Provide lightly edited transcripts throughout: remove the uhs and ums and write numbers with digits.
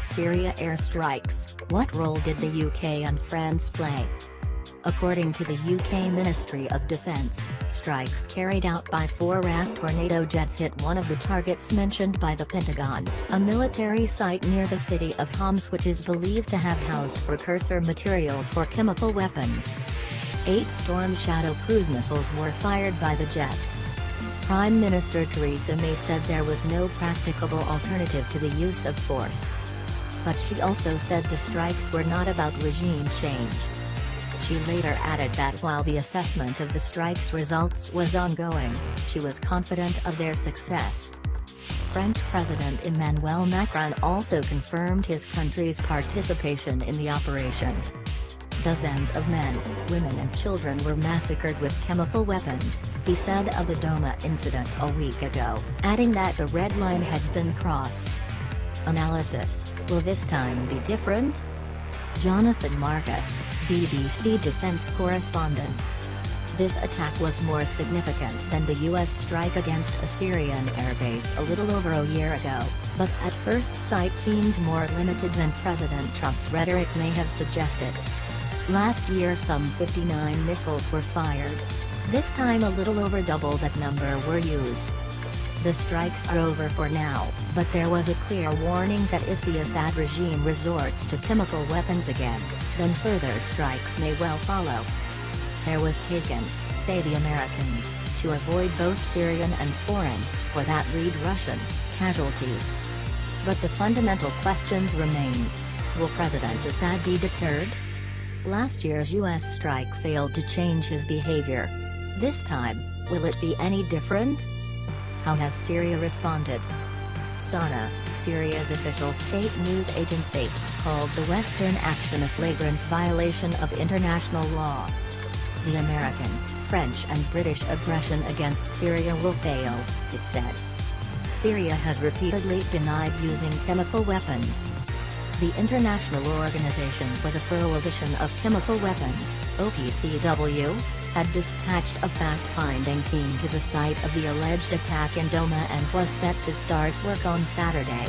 Syria airstrikes. What role did the UK and France play? According to the UK Ministry of Defence, strikes carried out by 4 RAF Tornado jets hit one of the targets mentioned by the Pentagon, a military site near the city of Homs which is believed to have housed precursor materials for chemical weapons. 8 Storm Shadow cruise missiles were fired by the jets. Prime Minister Theresa May said there was no practicable alternative to the use of force. But she also said the strikes were not about regime change. She later added that while the assessment of the strikes' results was ongoing, she was confident of their success. French President Emmanuel Macron also confirmed his country's participation in the operation. Dozens of men, women and children were massacred with chemical weapons, he said of the Douma incident a week ago, adding that the red line had been crossed. Analysis: will this time be different? Jonathan Marcus, BBC Defense correspondent. This attack was more significant than the US strike against a Syrian airbase a little over a year ago, but at first sight seems more limited than President Trump's rhetoric may have suggested. Last year some 59 missiles were fired. This time a little over double that number were used. The strikes are over for now, but there was a clear warning that if the Assad regime resorts to chemical weapons again, then further strikes may well follow. Care was taken, say the Americans, to avoid both Syrian and foreign, or that read Russian, casualties. But the fundamental questions remain. Will President Assad be deterred? Last year's US strike failed to change his behavior. This time, will it be any different? How has Syria responded? SANA, Syria's official state news agency, called the Western action a flagrant violation of international law. The American, French and British aggression against Syria will fail, it said. Syria has repeatedly denied using chemical weapons. The International Organization for the Prohibition of Chemical Weapons, OPCW, had dispatched a fact-finding team to the site of the alleged attack in Douma and was set to start work on Saturday.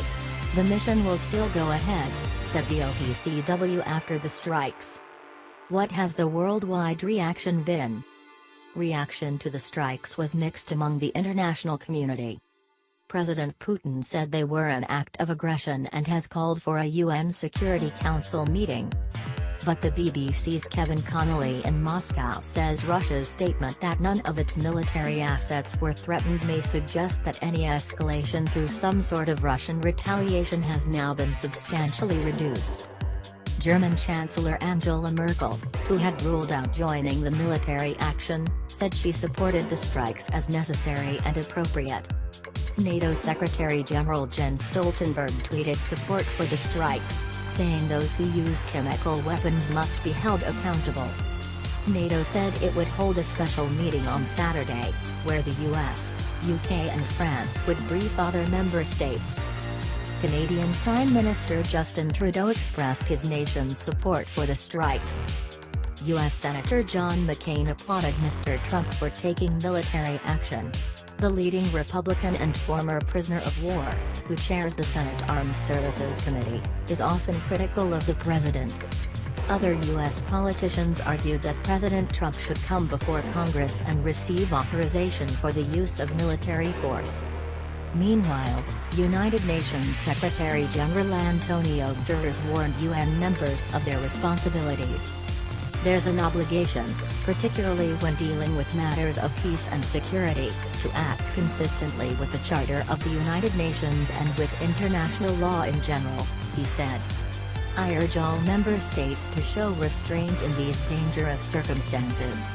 The mission will still go ahead, said the OPCW after the strikes. What has the worldwide reaction been? Reaction to the strikes was mixed among the international community. President Putin said they were an act of aggression and has called for a UN Security Council meeting. But the BBC's Kevin Connolly in Moscow says Russia's statement that none of its military assets were threatened may suggest that any escalation through some sort of Russian retaliation has now been substantially reduced. German Chancellor Angela Merkel, who had ruled out joining the military action, said she supported the strikes as necessary and appropriate. NATO Secretary-General Jens Stoltenberg tweeted support for the strikes, saying those who use chemical weapons must be held accountable. NATO said it would hold a special meeting on Saturday, where the US, UK and France would brief other member states. Canadian Prime Minister Justin Trudeau expressed his nation's support for the strikes. U.S. Senator John McCain applauded Mr. Trump for taking military action. The leading Republican and former prisoner of war, who chairs the Senate Armed Services Committee, is often critical of the president. Other U.S. politicians argued that President Trump should come before Congress and receive authorization for the use of military force. Meanwhile, United Nations Secretary-General Antonio Guterres warned UN members of their responsibilities. There's an obligation, particularly when dealing with matters of peace and security, to act consistently with the Charter of the United Nations and with international law in general, he said. I urge all member states to show restraint in these dangerous circumstances.